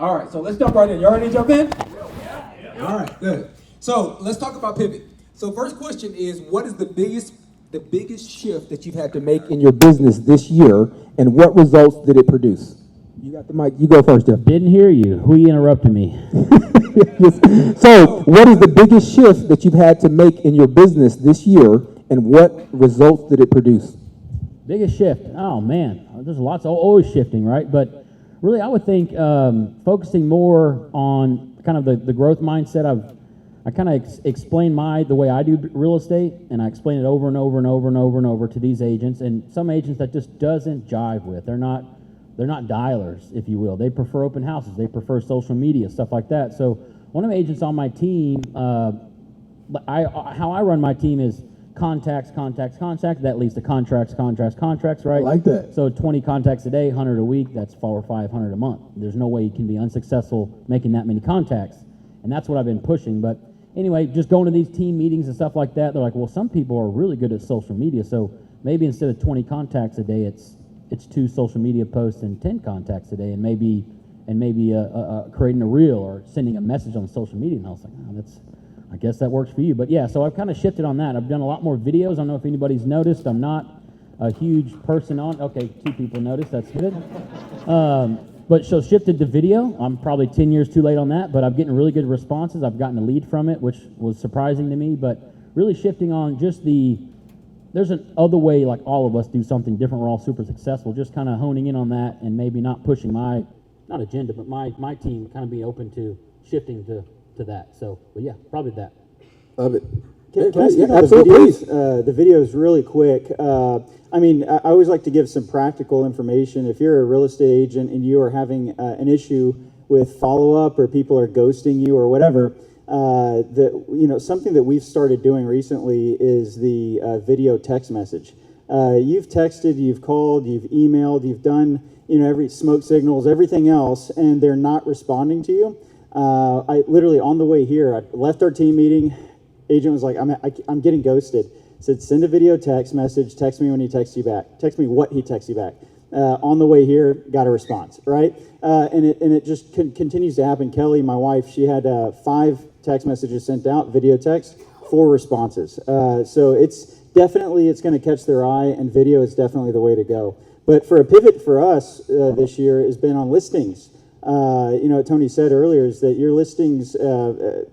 All right, so let's jump right in. You ready to jump in? All right, good. So let's talk about pivot. So first question is, what is the biggest shift that you've had to make in your business this year, and what results did it produce? You got the mic. You go first, Jeff. Didn't hear you. Who you interrupted me? So what is the biggest shift that you've had to make in your business this year, and what results did it produce? Biggest shift. Oh, man. There's lots, always shifting, right? But really, I would think focusing more on kind of the growth mindset. I kind of explain the way I do real estate, and I explain it over and over and over and over and over to these agents, and some agents that just doesn't jive with. They're not dialers, if you will. They prefer open houses. They prefer social media, stuff like that. So one of the agents on my team, how I run my team is contacts. That leads to contracts, right? I like that. So 20 contacts a day, 100 a week, that's $400 or $500 a month. There's no way you can be unsuccessful making that many contacts. And that's what I've been pushing. But anyway, just going to these team meetings and stuff like that, they're like, well, some people are really good at social media. So maybe instead of 20 contacts a day, it's 2 social media posts and 10 contacts a day, and maybe creating a reel or sending a message on social media. And I was like, I guess that works for you. But yeah, so I've kind of shifted on that. I've done a lot more videos. I don't know if anybody's noticed. I'm not a huge person on. Okay, 2 people noticed. That's good. But so shifted to video. I'm probably 10 years too late on that, but I'm getting really good responses. I've gotten a lead from it, which was surprising to me. But really shifting on just there's an other way, like all of us do something different. We're all super successful. Just kind of honing in on that and maybe not pushing not agenda, but my team kind of be open to shifting to that. So, but yeah, probably that. Love it. Can I speak on the videos really quick? I always like to give some practical information. If you're a real estate agent and you are having an issue with follow-up, or people are ghosting you or whatever, something that we've started doing recently is the video text message. You've texted, you've called, you've emailed, you've done every smoke signals, everything else, and they're not responding to you. I literally, on the way here, I left our team meeting. Agent was like, I'm getting ghosted. Said, send a video text message. Text me when he texts you back. Text me what he texts you back. On the way here, got a response, right? And it just continues to happen. Kelly, my wife, she had 5 text messages sent out, video text, 4 responses. So it's going to catch their eye, and video is definitely the way to go. But for a pivot for us this year has been on listings. What Tony said earlier is that your listings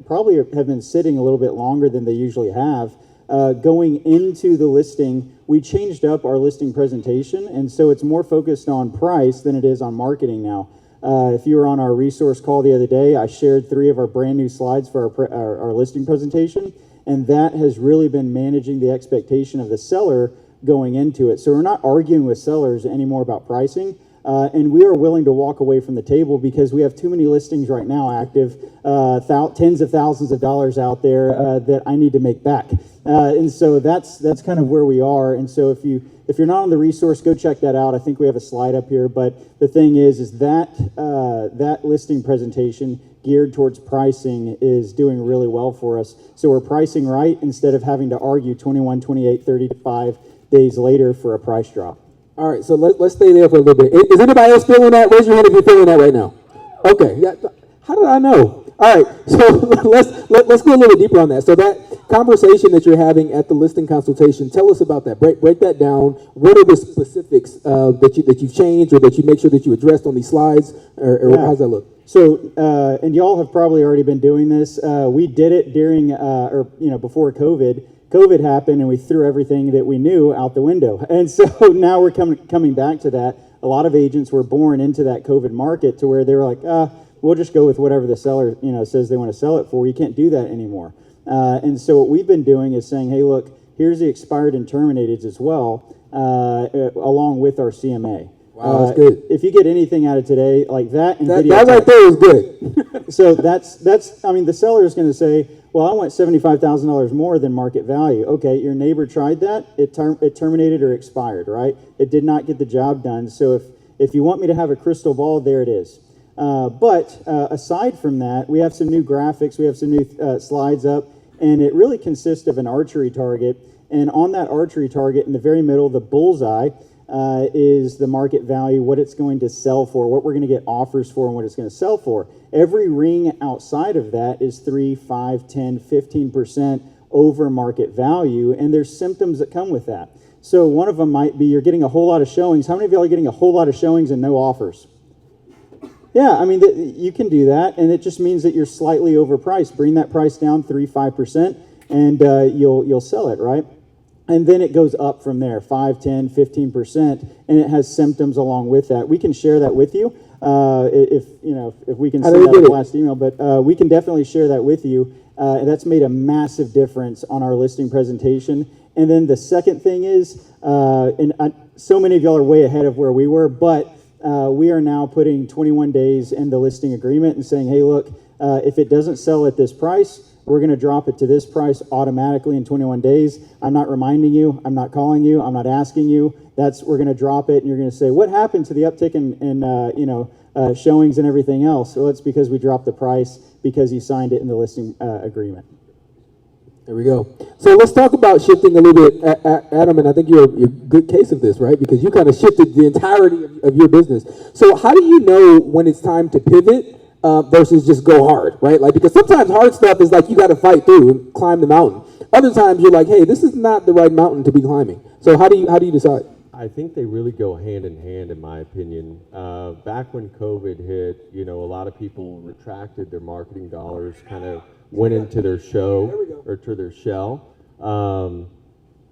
probably have been sitting a little bit longer than they usually have. Going into the listing, we changed up our listing presentation, and so it's more focused on price than it is on marketing now. If you were on our resource call the other day, I shared 3 of our brand new slides for our listing presentation, and that has really been managing the expectation of the seller going into it. So we're not arguing with sellers anymore about pricing. And we are willing to walk away from the table because we have too many listings right now active, tens of thousands of dollars out there that I need to make back. And so that's kind of where we are. And so if you're not on the resource, go check that out. I think we have a slide up here. But the thing is that listing presentation geared towards pricing is doing really well for us. So we're pricing right instead of having to argue 21, 28, 35 days later for a price drop. All right, so let's stay there for a little bit. Is anybody else feeling that? Raise your hand if you're feeling that right now. Okay, yeah. How did I know? All right, so let's go a little deeper on that. So that conversation that you're having at the listing consultation, tell us about that. Break that down. What are the specifics that you've changed or that you make sure that you addressed on these slides, or how does that look? So, and y'all have probably already been doing this. We did it during before COVID. COVID happened and we threw everything that we knew out the window. And so now we're coming back to that. A lot of agents were born into that COVID market to where they were like, we'll just go with whatever the seller says they want to sell it for. You can't do that anymore. And so what we've been doing is saying, hey, look, here's the expired and terminated as well, along with our CMA. Wow, that's good. If you get anything out of today, like that, and video that right there is good. So that's the seller is going to say, well, I want $75,000 more than market value. Okay, your neighbor tried that. It terminated or expired, right? It did not get the job done. So if you want me to have a crystal ball, there it is. But aside from that, we have some new graphics. We have some new slides up, and it really consists of an archery target. And on that archery target, in the very middle, the bullseye, is the market value, what it's going to sell for, what we're going to get offers for, and what it's going to sell for. Every ring outside of that is 3, 5, 10, 15% over market value, and there's symptoms that come with that. So one of them might be you're getting a whole lot of showings. How many of y'all are getting a whole lot of showings and no offers? Yeah, I mean, you can do that, and it just means that you're slightly overpriced. Bring that price down 3, 5%, and you'll sell it, right? And then it goes up from there, 5, 10, 15%, and it has symptoms along with that. We can share that with you if we can see that in the last email, but we can definitely share that with you. That's made a massive difference on our listing presentation. And then the second thing is, so many of y'all are way ahead of where we were, but we are now putting 21 days in the listing agreement and saying, hey, look, if it doesn't sell at this price, we're going to drop it to this price automatically in 21 days. I'm not reminding you. I'm not calling you. I'm not asking you. We're going to drop it, and you're going to say, what happened to the uptick in showings and everything else? Well, it's because we dropped the price because you signed it in the listing agreement. There we go. So let's talk about shifting a little bit, Adam, and I think you're a good case of this, right? Because you kind of shifted the entirety of your business. So how do you know when it's time to pivot versus just go hard, right? Like, because sometimes hard stuff is like you got to fight through and climb the mountain. Other times you're like, hey, this is not the right mountain to be climbing. So how do you decide? I think they really go hand in hand, in my opinion. Back when COVID hit, a lot of people retracted their marketing dollars, kind of went into their show or to their shell.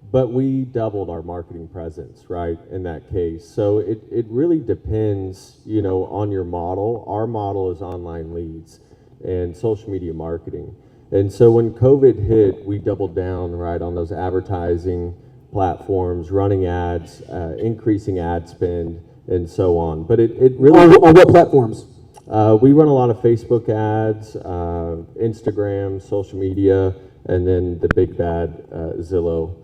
But we doubled our marketing presence, right, in that case. So it really depends, on your model. Our model is online leads and social media marketing. And so when COVID hit, we doubled down, right, on those advertising platforms, running ads, increasing ad spend, and so on. But it really... On what platforms? We run a lot of Facebook ads, Instagram, social media, and then the big bad Zillow.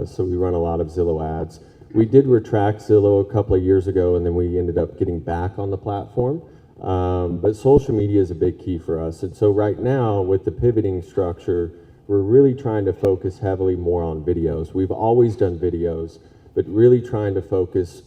So we run a lot of Zillow ads. We did retract Zillow a couple of years ago, and then we ended up getting back on the platform. But social media is a big key for us. And so right now, with the pivoting structure, we're really trying to focus heavily more on videos. We've always done videos, but really trying to focus,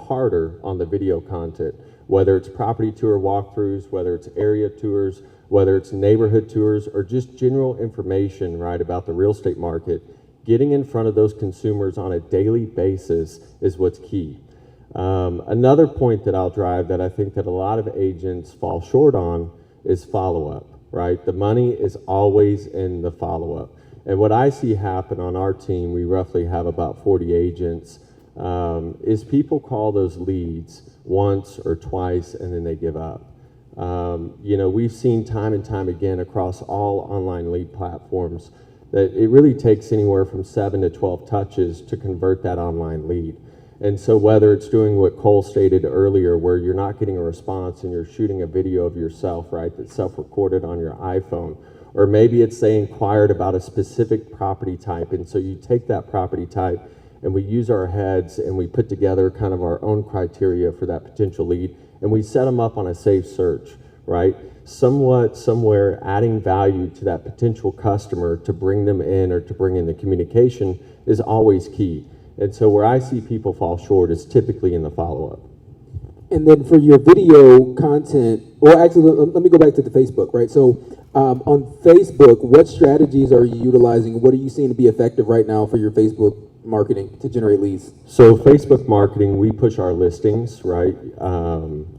harder on the video content, whether it's property tour walkthroughs, whether it's area tours, whether it's neighborhood tours, or just general information, right, about the real estate market. Getting in front of those consumers on a daily basis is what's key. Another point that I'll drive that I think that a lot of agents fall short on is follow-up, right? The money is always in the follow-up. And what I see happen on our team, we roughly have about 40 agents, is people call those leads once or twice and then they give up. We've seen time and time again across all online lead platforms that it really takes anywhere from 7 to 12 touches to convert that online lead. And so whether it's doing what Cole stated earlier, where you're not getting a response and you're shooting a video of yourself, right, that's self-recorded on your iPhone, or maybe it's they inquired about a specific property type, and so you take that property type and we use our heads and we put together kind of our own criteria for that potential lead, and we set them up on a safe search, right? Somewhere adding value to that potential customer to bring them in or to bring in the communication is always key. And so where I see people fall short is typically in the follow-up. And then for your video content, or actually, let me go back to the Facebook, right? So on Facebook, what strategies are you utilizing? What are you seeing to be effective right now for your Facebook marketing to generate leads? So Facebook marketing, we push our listings, right?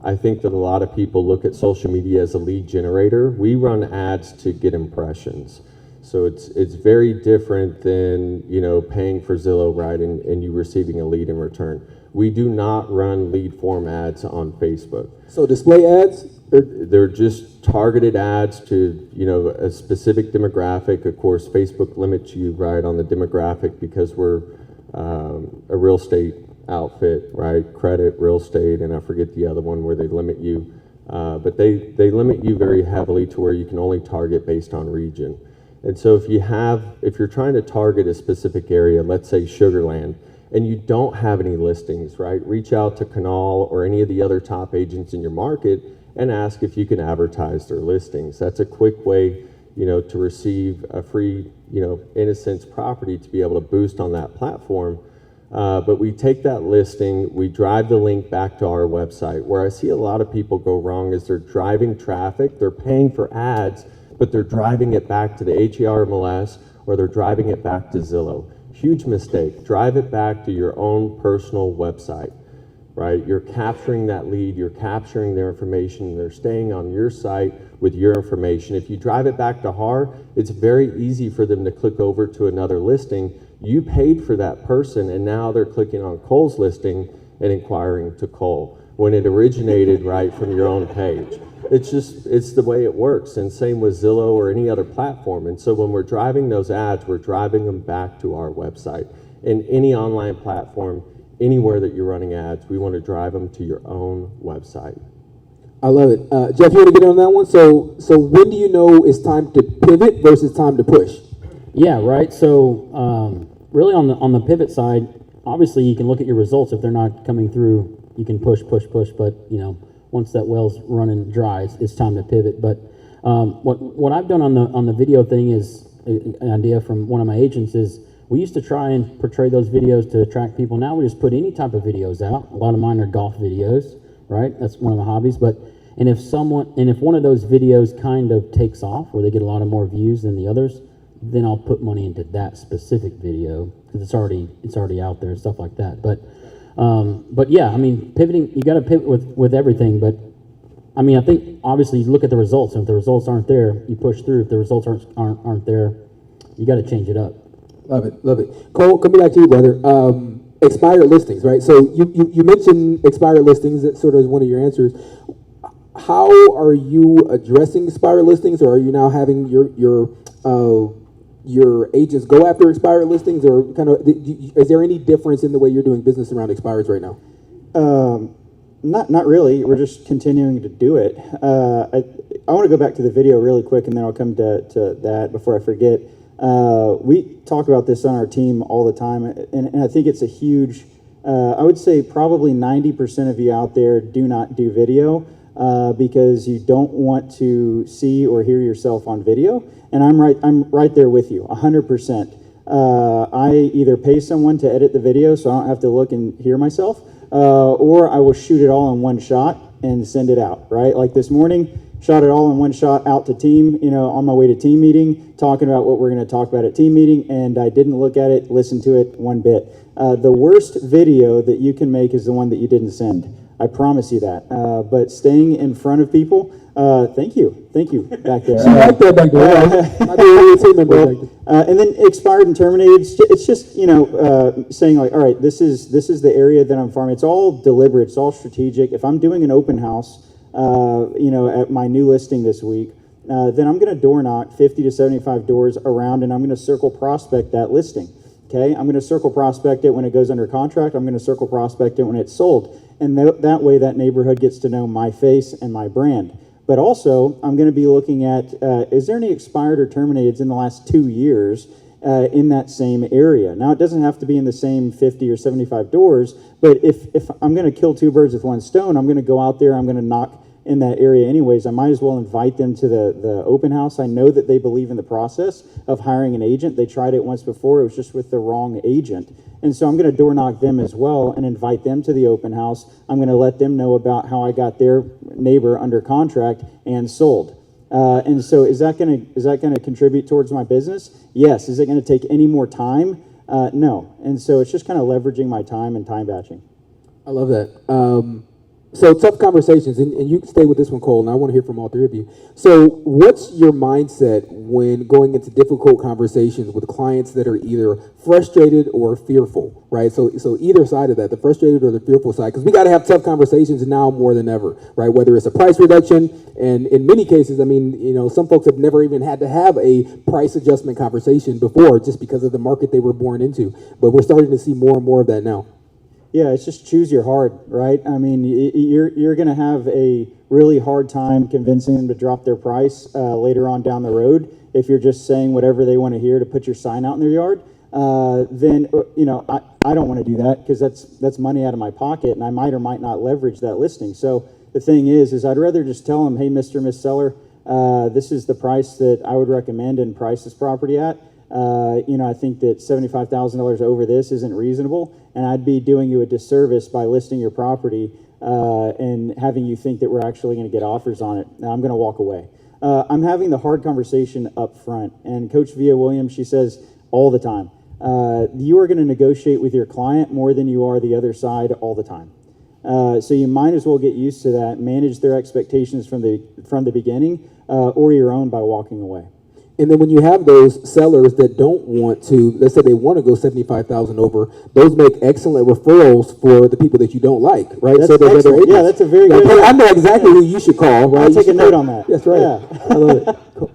I think that a lot of people look at social media as a lead generator. We run ads to get impressions. So it's very different than, paying for Zillow, right, and you receiving a lead in return. We do not run lead form ads on Facebook. So display ads? They're just targeted ads to, a specific demographic. Of course, Facebook limits you, right, on the demographic because we're a real estate outfit, right? Credit, real estate, and I forget the other one where they limit you. But they limit you very heavily to where you can only target based on region. And so if you're trying to target a specific area, let's say Sugar Land, and you don't have any listings, right? Reach out to Canal or any of the other top agents in your market and ask if you can advertise their listings. That's a quick way, to receive a free, in a sense, property to be able to boost on that platform. But we take that listing, we drive the link back to our website. Where I see a lot of people go wrong is they're driving traffic, they're paying for ads, but they're driving it back to the HERMLS or they're driving it back to Zillow. Huge mistake. Drive it back to your own personal website, right? You're capturing that lead, you're capturing their information, they're staying on your site with your information. If you drive it back to HAR, it's very easy for them to click over to another listing. You paid for that person, and now they're clicking on Cole's listing and inquiring to Cole when it originated right from your own page. It's the way it works, and same with Zillow or any other platform. And so when we're driving those ads, we're driving them back to our website. And any online platform, anywhere that you're running ads, we want to drive them to your own website. I love it. Jeff, you want to get on that one? So when do you know it's time to pivot versus time to push? Yeah, right. So really on the pivot side, obviously you can look at your results. If they're not coming through, you can push. But once that well's running dry, it's time to pivot. But what I've done on the video thing is an idea from one of my agents is we used to try and portray those videos to attract people. Now we just put any type of videos out. A lot of mine are golf videos, right? That's one of my hobbies. And if one of those videos kind of takes off, where they get a lot of more views than the others, then I'll put money into that specific video because it's already out there and stuff like that. But yeah, I mean, pivoting, you got to pivot with everything. But I mean, I think obviously you look at the results, and if the results aren't there, you push through. If the results aren't there, you got to change it up. Love it. Cole, coming back to you, brother. Expired listings, right? So you mentioned expired listings. That sort of is one of your answers. How are you addressing expired listings, or are you now having your agents go after expired listings, or is there any difference in the way you're doing business around expireds right now? Not really. We're just continuing to do it. I want to go back to the video really quick, and then I'll come to that before I forget. We talk about this on our team all the time, and I think it's a huge, I would say probably 90% of you out there do not do video because you don't want to see or hear yourself on video. And I'm right there with you, 100%. I either pay someone to edit the video so I don't have to look and hear myself, or I will shoot it all in one shot and send it out, right? Like this morning, shot it all in one shot out to team, on my way to team meeting, talking about what we're going to talk about at team meeting, and I didn't look at it, listen to it one bit. The worst video that you can make is the one that you didn't send. I promise you that. But staying in front of people, thank you back there. I like that back there. And then expired and terminated. It's just saying like, all right, this is the area that I'm farming. It's all deliberate. It's all strategic. If I'm doing an open house, at my new listing this week, then I'm going to door knock 50 to 75 doors around, and I'm going to circle prospect that listing. Okay, I'm going to circle prospect it when it goes under contract. I'm going to circle prospect it when it's sold. And that way that neighborhood gets to know my face and my brand. But also, I'm going to be looking at, is there any expired or terminated in the last 2 years in that same area? Now, it doesn't have to be in the same 50 or 75 doors, but if I'm going to kill two birds with one stone, I'm going to go out there, I'm going to knock in that area anyways. I might as well invite them to the open house. I know that they believe in the process of hiring an agent. They tried it once before. It was just with the wrong agent. And so I'm going to door knock them as well and invite them to the open house. I'm going to let them know about how I got their neighbor under contract and sold. And so is that going to contribute towards my business? Yes. Is it going to take any more time? No. And so it's just kind of leveraging my time and time batching. I love that. So tough conversations, and you can stay with this one, Cole, and I want to hear from all three of you. So what's your mindset when going into difficult conversations with clients that are either frustrated or fearful, right? So either side of that, the frustrated or the fearful side, because we got to have tough conversations now more than ever, right? Whether it's a price reduction, and in many cases, I mean, some folks have never even had to have a price adjustment conversation before just because of the market they were born into. But we're starting to see more and more of that now. Yeah, it's just choose your hard, right? I mean, you're going to have a really hard time convincing them to drop their price later on down the road. If you're just saying whatever they want to hear to put your sign out in their yard, then I don't want to do that because that's money out of my pocket, and I might or might not leverage that listing. So the thing is I'd rather just tell them, hey, Mr. Miss Seller, this is the price that I would recommend and price this property at. I think that $75,000 over this isn't reasonable. and I'd be doing you a disservice by listing your property and having you think that we're actually going to get offers on it. Now I'm going to walk away. I'm having the hard conversation up front, and Coach Via Williams, she says all the time, you are going to negotiate with your client more than you are the other side all the time. So you might as well get used to that, manage their expectations from the beginning, or your own by walking away. And then when you have those sellers that don't want to, let's say they want to go 75,000 over, those make excellent referrals for the people that you don't like, right? That's so those other excellent. agents. Yeah, that's a very good. I know exactly who you should call, right? I'll take a note on that. That's right. Yeah. I love it. Cool.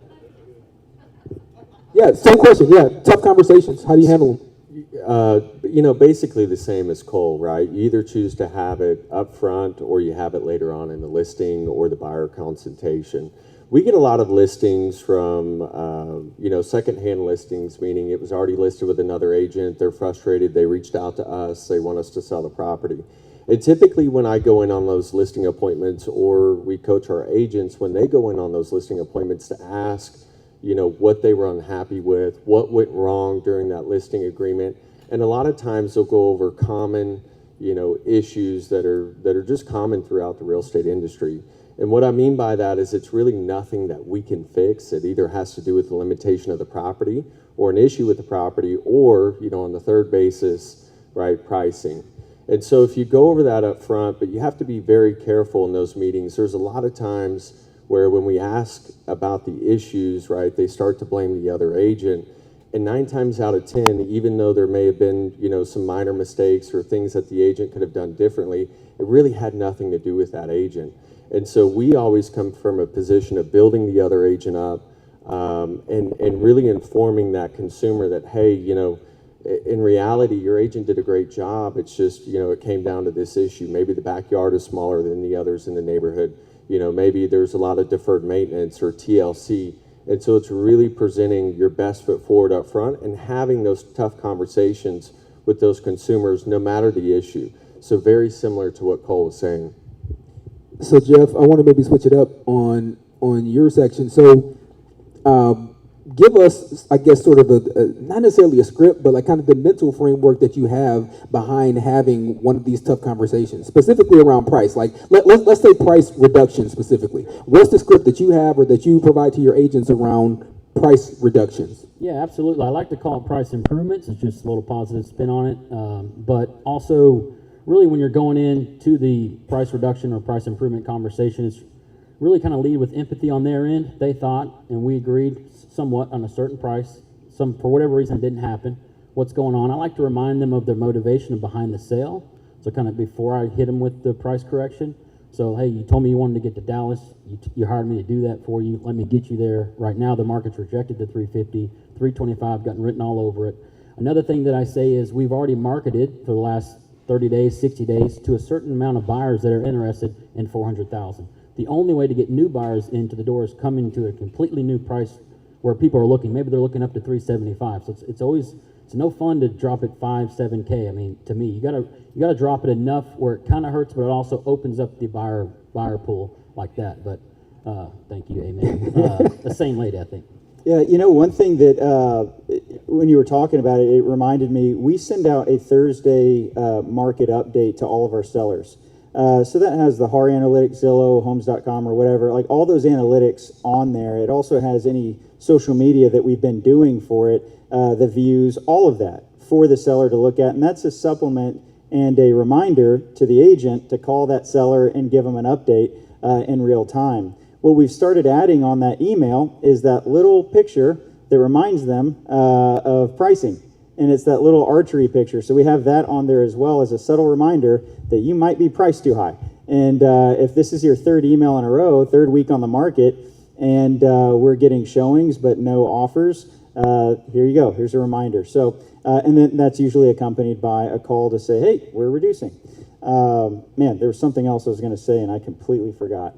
Yeah, same question. Yeah, tough conversations. How do you handle them? Basically the same as Cole, right? You either choose to have it up front or you have it later on in the listing or the buyer consultation. We get a lot of listings from, secondhand listings, meaning it was already listed with another agent. They're frustrated. They reached out to us. They want us to sell the property. And typically when I go in on those listing appointments, or we coach our agents when they go in on those listing appointments to ask, what they were unhappy with, what went wrong during that listing agreement. And a lot of times they'll go over common, issues that are just common throughout the real estate industry. And what I mean by that is it's really nothing that we can fix. It either has to do with the limitation of the property or an issue with the property, or, on the third basis, right, pricing. And so if you go over that up front, but you have to be very careful in those meetings. There's a lot of times where when we ask about the issues, right, they start to blame the other agent. And 9 times out of 10, even though there may have been, some minor mistakes or things that the agent could have done differently, it really had nothing to do with that agent. And so we always come from a position of building the other agent up and really informing that consumer that, hey, in reality, your agent did a great job. It's just, it came down to this issue. Maybe the backyard is smaller than the others in the neighborhood. Maybe there's a lot of deferred maintenance or TLC. And so it's really presenting your best foot forward up front and having those tough conversations with those consumers, no matter the issue. So very similar to what Cole was saying. So Jeff, I want to maybe switch it up on your section. So give us, I guess, sort of not necessarily a script, but like kind of the mental framework that you have behind having one of these tough conversations, specifically around price. Like let's say price reduction specifically. What's the script that you have or that you provide to your agents around price reductions? Yeah, absolutely. I like to call it price improvements. It's just a little positive spin on it. But also, really, when you're going into the price reduction or price improvement conversation, it's really kind of lead with empathy on their end. They thought, and we agreed somewhat on a certain price. For whatever reason, it didn't happen. What's going on? I like to remind them of their motivation behind the sale. So kind of before I hit them with the price correction. So, hey, you told me you wanted to get to Dallas. You hired me to do that for you. Let me get you there. Right now, the market's rejected the 350, 325, gotten written all over it. Another thing that I say is we've already marketed for the last 30 days, 60 days to a certain amount of buyers that are interested in 400,000. The only way to get new buyers into the door is coming to a completely new price where people are looking. Maybe they're looking up to 375. So it's no fun to drop it 5, 7K. I mean, to me, you gotta drop it enough where it kind of hurts, but it also opens up the buyer pool like that. But thank you, amen. The same lady, I think. Yeah, one thing that when you were talking about it, it reminded me, we send out a Thursday market update to all of our sellers. So that has the HAR Analytics, Zillow, Homes.com, or whatever, like all those analytics on there. It also has any social media that we've been doing for it, the views, all of that for the seller to look at. And that's a supplement and a reminder to the agent to call that seller and give them an update in real time. What we've started adding on that email is that little picture that reminds them of pricing. And it's that little archery picture. So we have that on there as well as a subtle reminder that you might be priced too high. And if this is your third email in a row, third week on the market, and we're getting showings but no offers, here you go. Here's a reminder. So, and then that's usually accompanied by a call to say, hey, we're reducing. Man, there was something else I was going to say and I completely forgot.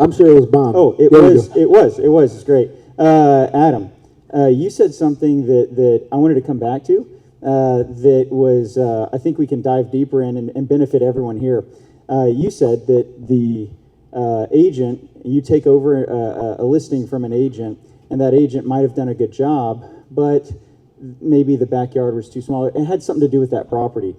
I'm sure it was bomb. Oh, it was. It's great. Adam, you said something that I wanted to come back to that was, I think we can dive deeper in and benefit everyone here. You said that the agent, you take over a listing from an agent, and that agent might have done a good job, but maybe the backyard was too small. It had something to do with that property.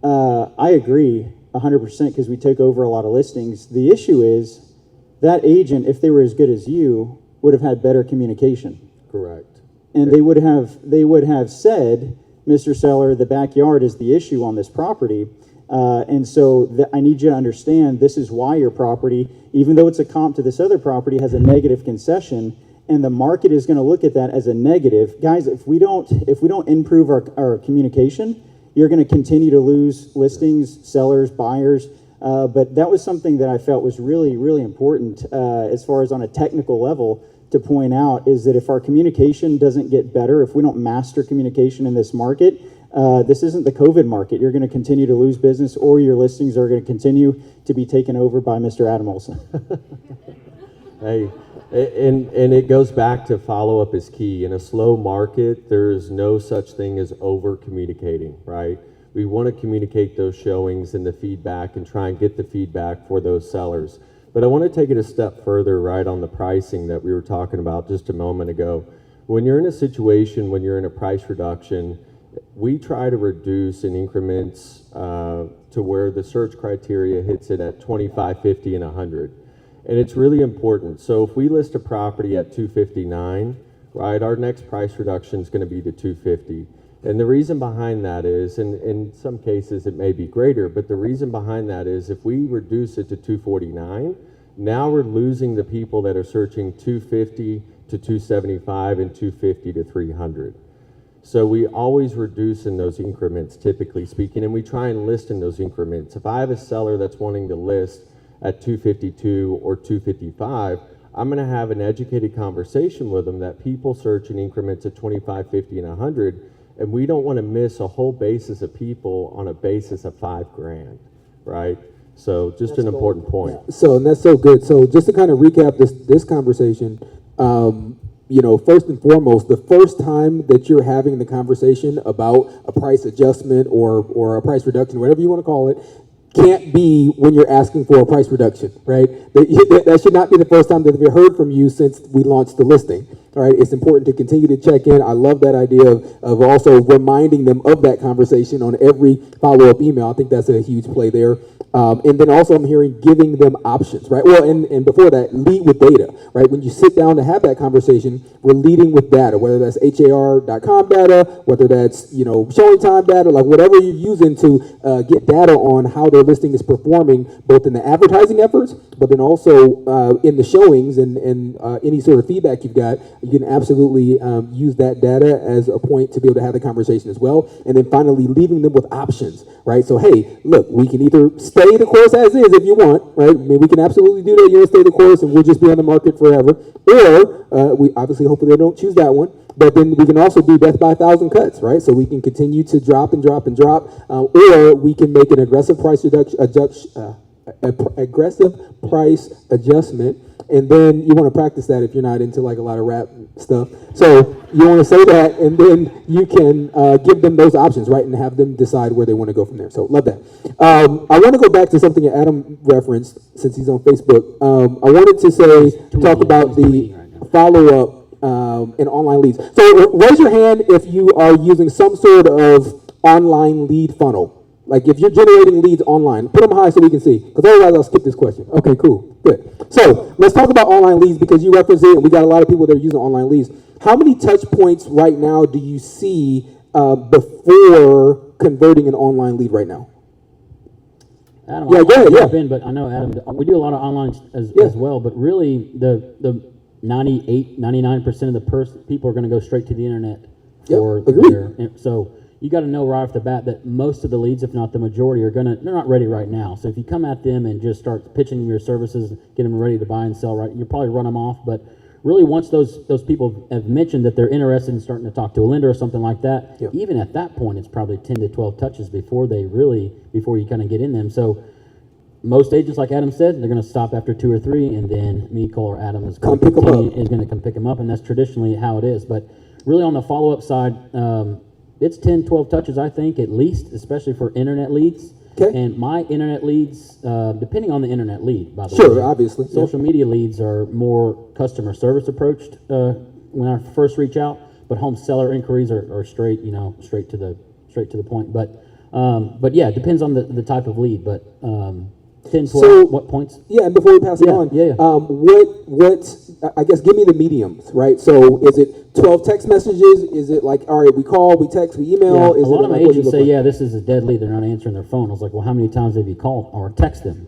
I agree 100% because we take over a lot of listings. The issue is that agent, if they were as good as you, would have had better communication. Correct. And they would have said, Mr. Seller, the backyard is the issue on this property. And so I need you to understand this is why your property, even though it's a comp to this other property, has a negative concession, and the market is going to look at that as a negative. Guys, if we don't improve our communication, you're going to continue to lose listings, sellers, buyers. But that was something that I felt was really, really important as far as on a technical level to point out, is that if our communication doesn't get better, if we don't master communication in this market, this isn't the COVID market. You're going to continue to lose business, or your listings are going to continue to be taken over by Mr. Adam Olson. Hey, and it goes back to follow-up is key. In a slow market, there's no such thing as over-communicating, right? We want to communicate those showings and the feedback and try and get the feedback for those sellers. But I want to take it a step further, right, on the pricing that we were talking about just a moment ago. When you're in a situation, when you're in a price reduction, we try to reduce in increments to where the search criteria hits it at 25, 50, and 100. And it's really important. So if we list a property at 259, right, our next price reduction is going to be to 250. And the reason behind that is, and in some cases it may be greater, but the reason behind that is if we reduce it to 249, now we're losing the people that are searching 250 to 275 and 250 to 300. So we always reduce in those increments, typically speaking, and we try and list in those increments. If I have a seller that's wanting to list at 252 or 255, I'm going to have an educated conversation with them that people search in increments of 25, 50, and 100, and we don't want to miss a whole basis of people on a basis of $5,000, right? So just an important point. So, and that's so good. So just to kind of recap this conversation, you know, first and foremost, the first time that you're having the conversation about a price adjustment or a price reduction, whatever you want to call it, can't be when you're asking for a price reduction, right? That should not be the first time that we've heard from you since we launched the listing. All right, it's important to continue to check in. I love that idea of also reminding them of that conversation on every follow-up email. I think that's a huge play there. And then also I'm hearing giving them options, right? Well, and before that, lead with data, right? When you sit down to have that conversation, we're leading with data, whether that's HAR.com data, whether that's, you know, showing time data, like whatever you're using to get data on how their listing is performing, both in the advertising efforts, but then also in the showings and any sort of feedback you've got. You can absolutely use that data as a point to be able to have the conversation as well. And then finally, leaving them with options, right? So, hey, look, we can either stay the course as is if you want, right? I mean, we can absolutely do that. You're going to stay the course and we'll just be on the market forever. Or we obviously, hopefully they don't choose that one. But then we can also do death by 1,000 cuts, right? So we can continue to drop and drop and drop. Or we can make an aggressive price aggressive price adjustment. And then you want to practice that if you're not into like a lot of rap stuff. So you want to say that, and then you can give them those options, right, and have them decide where they want to go from there. So love that. I want to go back to something that Adam referenced since he's on Facebook. I wanted to talk about the follow-up and online leads. So raise your hand if you are using some sort of online lead funnel. Like if you're generating leads online, put them high so we can see. Because otherwise I'll skip this question. Okay, cool, good. So let's talk about online leads because you reference it and we got a lot of people that are using online leads. How many touch points right now do you see before converting an online lead right now? Adam, Yeah, I'll go ahead, jump yeah. in, but I know Adam, we do a lot of online as well, but really the 98, 99% of the people are going to go straight to the internet for agreed. so you got to know right off the bat that most of the leads, if not the majority, they're not ready right now. So if you come at them and just start pitching them your services, get them ready to buy and sell, right, you'll probably run them off. But really, once those people have mentioned that they're interested in starting to talk to a lender or something like that, even at that point, it's probably 10 to 12 touches before you kind of get in them. So most agents, like Adam said, they're going to stop after 2 or 3, and then me, Cole, or Adam is going to come pick them up, and that's traditionally how it is. But really, on the follow-up side, it's 10, 12 touches, I think, at least, especially for internet leads. Okay. And my internet leads, depending on the internet lead, by the way. Sure, obviously. Social media leads are more customer service approached when I first reach out, but home seller inquiries are straight to the point. But But yeah, it depends on the type of lead. But 10, 12, So- what points? Yeah, and before we pass it Yeah, on, yeah. what I guess give me the mediums, right? So is it 12 text messages? Is it like, all right, we call, we text, we email? Yeah, Is a lot it of like, my what does it agents look say, like? yeah, this is a dead lead. They're not answering their phone. I was like, well, how many times have you called or text them?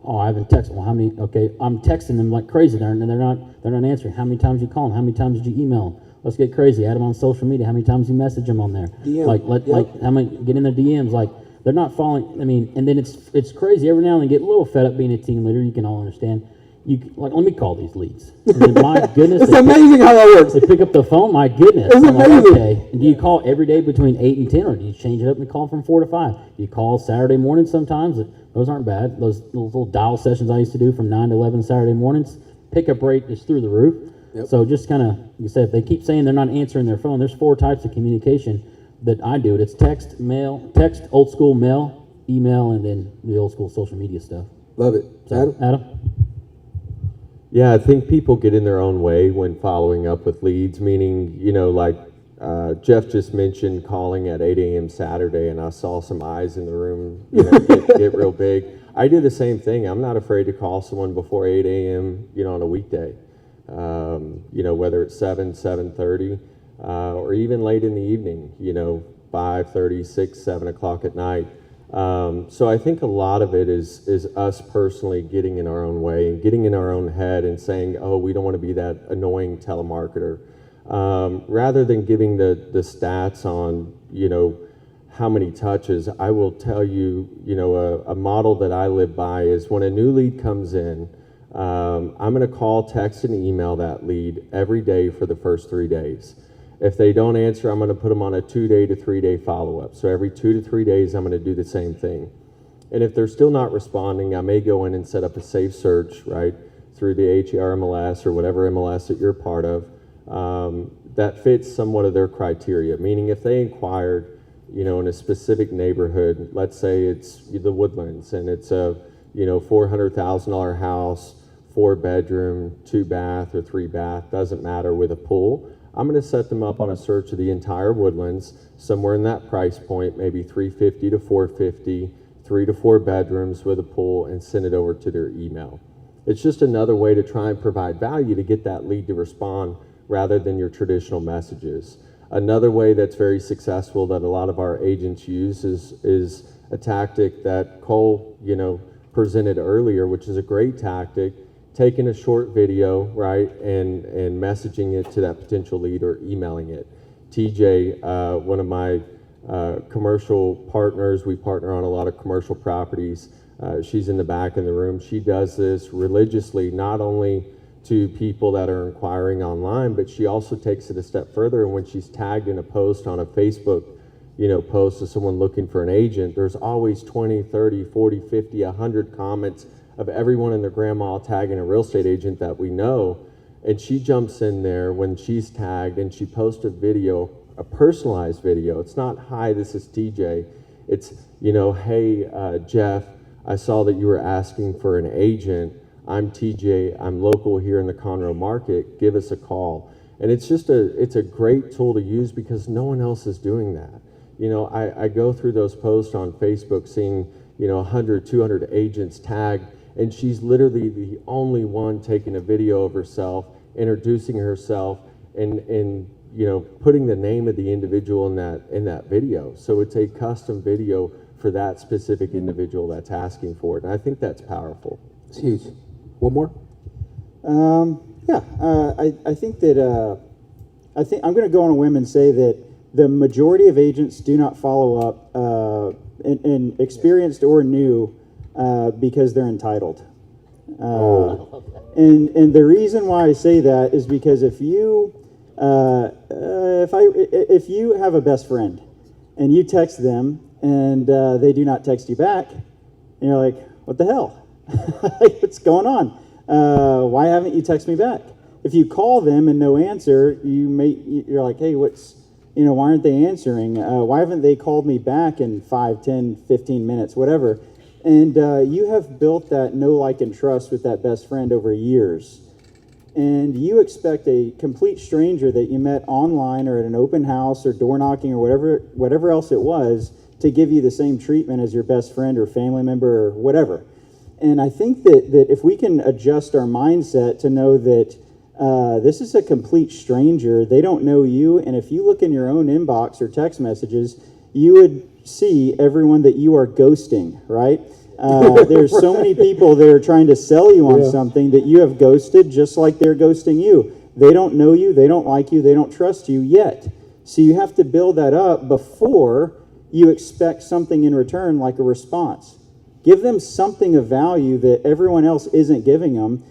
Oh, I haven't texted. Well, how many? Okay, I'm texting them like crazy. They're not answering. How many times you call them? How many times did you email them? Let's get crazy. Add them on social media. How many times you message them on there? DM. Like how many get in their DMs? Like they're not following. I mean, and then it's crazy. Every now and then, get a little fed up being a team leader. You can all understand. Let me call these leads. And then, my goodness, It's amazing how that works. they pick up the phone. My goodness, It's I'm like, amazing. okay. And do you call every day between 8 and 10, or do you change it up and call from 4 to 5? Do you call Saturday morning sometimes? Those aren't bad. Those little dial sessions I used to do from 9 to 11 Saturday mornings, pickup rate is through the roof. Yep. So just kind of, you said, if they keep saying they're not answering their phone, there's 4 types of communication that I do. It's text, old school mail, email, and then the old school social media stuff. Love it. So, Adam? Yeah, I think people get in their own way when following up with leads, meaning, like Jeff just mentioned calling at 8 a.m. Saturday, and I saw some eyes in the room get real big. I do the same thing. I'm not afraid to call someone before 8 a.m., on a weekday, whether it's 7:30, or even late in the evening, 5:30, 6, 7 o'clock at night. So I think a lot of it is us personally getting in our own way and getting in our own head and saying, oh, we don't want to be that annoying telemarketer. Rather than giving the stats on, how many touches, I will tell you, a model that I live by is when a new lead comes in, I'm going to call, text, and email that lead every day for the first 3 days. If they don't answer, I'm going to put them on a 2-day to 3-day follow-up. So every 2 to 3 days, I'm going to do the same thing. And if they're still not responding, I may go in and set up a safe search, right, through the HER MLS or whatever MLS that you're part of, that fits somewhat of their criteria. Meaning if they inquired, in a specific neighborhood, let's say it's the Woodlands, and it's a, $400,000 house, 4-bedroom, 2-bath, or 3-bath, doesn't matter, with a pool. I'm going to set them up on a search of the entire Woodlands, somewhere in that price point, maybe $350 to $450, 3 to 4 bedrooms with a pool, and send it over to their email. It's just another way to try and provide value to get that lead to respond rather than your traditional messages. Another way that's very successful that a lot of our agents use is a tactic that Cole, presented earlier, which is a great tactic. Taking a short video, right, and messaging it to that potential lead or emailing it. TJ, one of my commercial partners, we partner on a lot of commercial properties. She's in the back in the room. She does this religiously, not only to people that are inquiring online, but she also takes it a step further. And when she's tagged in a post on a Facebook, post of someone looking for an agent, there's always 20, 30, 40, 50, 100 comments of everyone and their grandma tagging a real estate agent that we know. And she jumps in there when she's tagged and she posts a video, a personalized video. It's not, hi, this is TJ. It's, hey, Jeff, I saw that you were asking for an agent. I'm TJ, I'm local here in the Conroe market. Give us a call. And it's just it's a great tool to use because no one else is doing that. I go through those posts on Facebook seeing, 100, 200 agents tagged, and she's literally the only one taking a video of herself, introducing herself, and putting the name of the individual in that video. So it's a custom video for that specific individual that's asking for it. And I think that's powerful. It's huge. One more? I think that I'm going to go on a whim and say that the majority of agents do not follow up, and experienced or new, because they're entitled. And the reason why I say that is because if you have a best friend and you text them and they do not text you back, and you're like, what the hell? What's going on? Why haven't you texted me back? If you call them and no answer, you're like, hey, why aren't they answering? Why haven't they called me back in 5, 10, 15 minutes, whatever? And you have built that know, like, and trust with that best friend over years. And you expect a complete stranger that you met online or at an open house or door knocking or whatever else it was to give you the same treatment as your best friend or family member or whatever. And I think that if we can adjust our mindset to know that this is a complete stranger, they don't know you, and if you look in your own inbox or text messages, you would see everyone that you are ghosting, right? There's so many people that are trying to sell you on something that you have ghosted just like they're ghosting you. They don't know you, they don't like you, they don't trust you yet. So you have to build that up before you expect something in return like a response. Give them something of value that everyone else isn't giving them.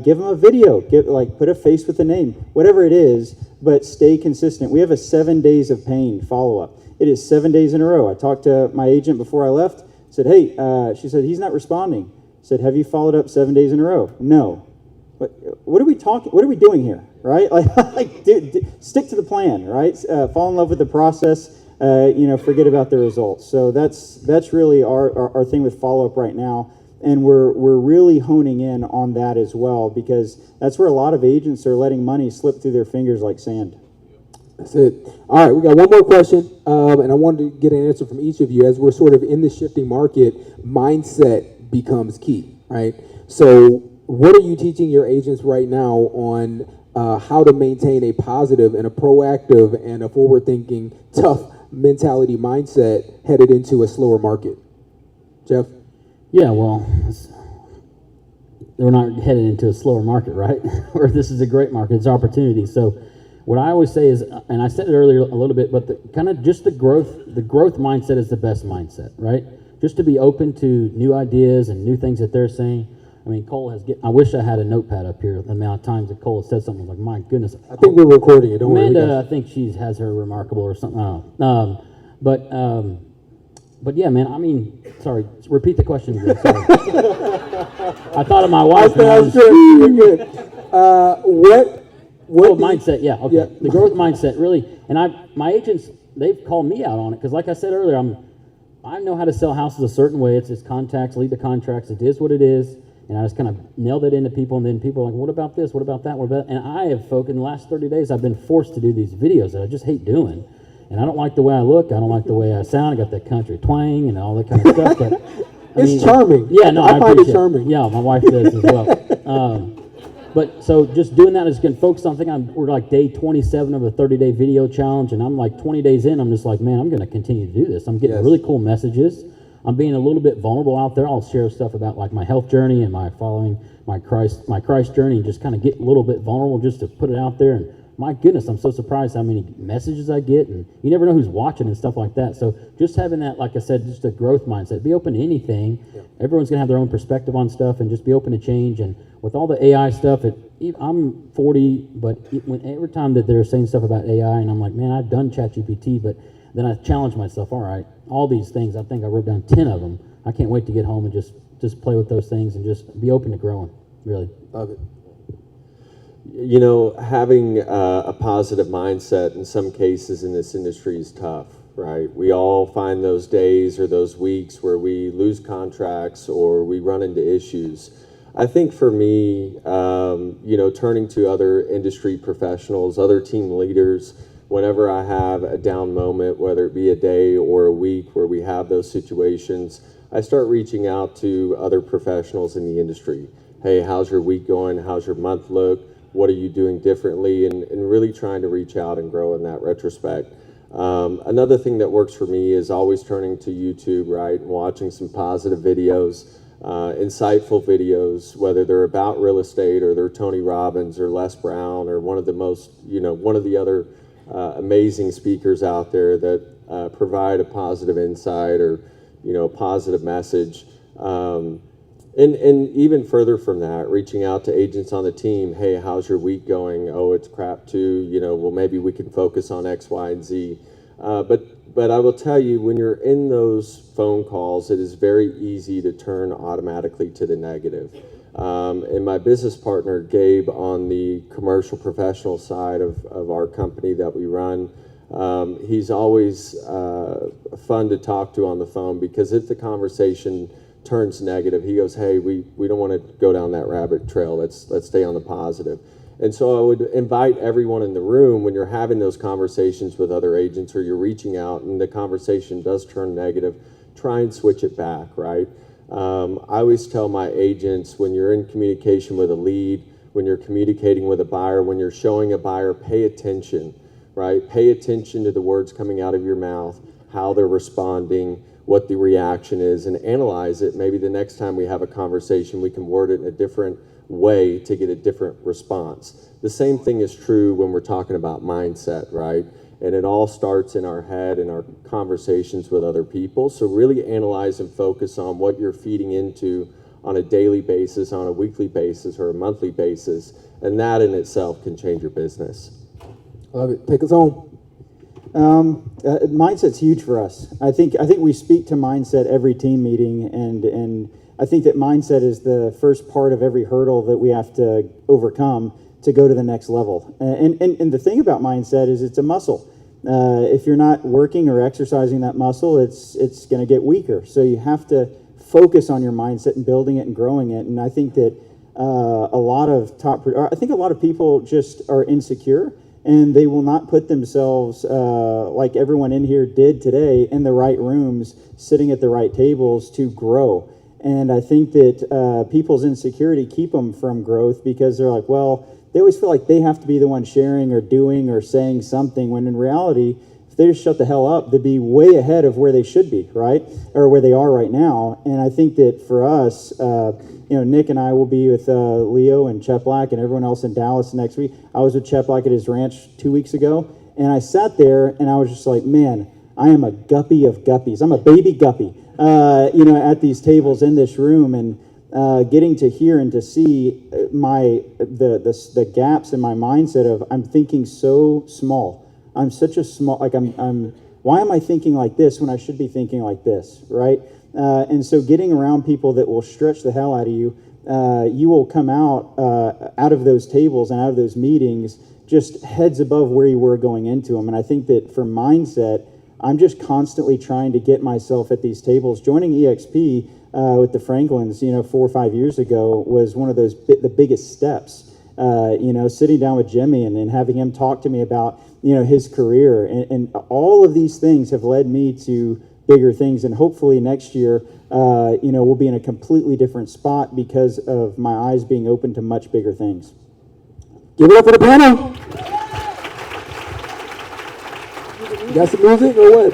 Give them a video, put a face with a name, whatever it is, but stay consistent. We have a 7 days of pain follow-up. It is 7 days in a row. I talked to my agent before I left, said, hey, she said, he's not responding. I said, have you followed up 7 days in a row? No. What are we doing here, right? Dude, stick to the plan, right? Fall in love with the process, forget about the results. So that's really our thing with follow-up right now. And we're really honing in on that as well, because that's where a lot of agents are letting money slip through their fingers like sand. That's it. All right, we got one more question, and I wanted to get an answer from each of you. As we're sort of in the shifting market, mindset becomes key, right? So what are you teaching your agents right now on how to maintain a positive and a proactive and a forward-thinking, tough mentality mindset headed into a slower market? Jeff? Yeah, well, we're not headed into a slower market, right? Or this is a great market, it's opportunity. So what I always say is, and I said it earlier a little bit, but the growth mindset is the best mindset, right? Just to be open to new ideas and new things that they're saying. I mean, I wish I had a notepad up here. The amount of times that Cole said something, I was like, my goodness. I think we're recording it. Don't worry. Amanda, I think she has her remarkable or something. I don't know. But yeah, man. I mean, sorry. Repeat the question again. Sorry. I thought of my wife. That's good. You're good. What mindset? Yeah. Okay. Yeah. The growth mindset, really. And my agents, they've called me out on it because, like I said earlier, I know how to sell houses a certain way. It's just contacts, lead to contracts. It is what it is. And I just kind of nailed it into people, and then people are like, what about this? What about that? What about that? And I have in the last 30 days, I've been forced to do these videos that I just hate doing. And I don't like the way I look. I don't like the way I sound. I got that country twang and all that kind of stuff. But it's charming. Yeah, no, I find it charming. Yeah, my wife does as well. But so just doing that is going to focus on, we're like day 27 of a 30-day video challenge, and I'm like 20 days in, I'm just like, man, I'm going to continue to do this. I'm getting really cool messages. I'm being a little bit vulnerable out there. I'll share stuff about like my health journey and my following my Christ journey, and just kind of get a little bit vulnerable just to put it out there. And my goodness, I'm so surprised how many messages I get, and you never know who's watching and stuff like that. So just having that, like I said, just a growth mindset. Be open to anything. Yeah. Everyone's going to have their own perspective on stuff, and just be open to change. And with all the AI stuff, I'm 40, but every time that they're saying stuff about AI, and I'm like, man, I've done ChatGPT, but then I challenge myself, all right, all these things, I think I wrote down 10 of them. I can't wait to get home and just play with those things and just be open to growing, really. Love it. You know, having a positive mindset in some cases in this industry is tough, right? We all find those days or those weeks where we lose contracts or we run into issues. I think for me, turning to other industry professionals, other team leaders, whenever I have a down moment, whether it be a day or a week where we have those situations, I start reaching out to other professionals in the industry. Hey, how's your week going? How's your month look? What are you doing differently? And really trying to reach out and grow in that retrospect. Another thing that works for me is always turning to YouTube, right, and watching some positive videos, insightful videos, whether they're about real estate or they're Tony Robbins or Les Brown or one of the other amazing speakers out there that provide a positive insight or, a positive message. And even further from that, reaching out to agents on the team, hey, how's your week going? Oh, it's crap too. Well, maybe we can focus on X, Y, and Z. But I will tell you, when you're in those phone calls, it is very easy to turn automatically to the negative. And my business partner, Gabe, on the commercial professional side of our company that we run, he's always fun to talk to on the phone, because if the conversation turns negative. He goes, hey, we don't want to go down that rabbit trail. Let's stay on the positive. And so I would invite everyone in the room, when you're having those conversations with other agents or you're reaching out and the conversation does turn negative, try and switch it back, right? I always tell my agents, when you're in communication with a lead, when you're communicating with a buyer, when you're showing a buyer, pay attention, right? Pay attention to the words coming out of your mouth, how they're responding, what the reaction is, and analyze it. Maybe the next time we have a conversation, we can word it in a different way to get a different response. The same thing is true when we're talking about mindset, right? And it all starts in our head and our conversations with other people. So really analyze and focus on what you're feeding into on a daily basis, on a weekly basis, or a monthly basis. And that in itself can change your business. Love it. Take us home. Mindset's huge for us. I think we speak to mindset every team meeting, and I think that mindset is the first part of every hurdle that we have to overcome to go to the next level. And the thing about mindset is it's a muscle. If you're not working or exercising that muscle, it's going to get weaker. So you have to focus on your mindset and building it and growing it. And I think that a lot of people just are insecure, and they will not put themselves, like everyone in here did today, in the right rooms, sitting at the right tables to grow. And I think that people's insecurity keep them from growth, because they're like, well, they always feel like they have to be the one sharing or doing or saying something, when in reality, if they just shut the hell up, they'd be way ahead of where they should be, right? Or where they are right now. And I think that for us, Nick and I will be with Leo and Chet Black and everyone else in Dallas next week. I was with Chet Black at his ranch 2 weeks ago, and I sat there and I was just like, man, I am a guppy of guppies. I'm a baby guppy, at these tables in this room, and getting to hear and to see the gaps in my mindset of, I'm thinking so small. I'm such a small, why am I thinking like this when I should be thinking like this, right? And so getting around people that will stretch the hell out of you, you will come out of those tables and out of those meetings just heads above where you were going into them. And I think that for mindset, I'm just constantly trying to get myself at these tables. Joining EXP with the Franklins, 4 or 5 years ago, was one of those the biggest steps. Sitting down with Jimmy and having him talk to me about his career, and all of these things have led me to bigger things. And hopefully next year, we'll be in a completely different spot because of my eyes being open to much bigger things. Give it up for the panel. You got some music or what?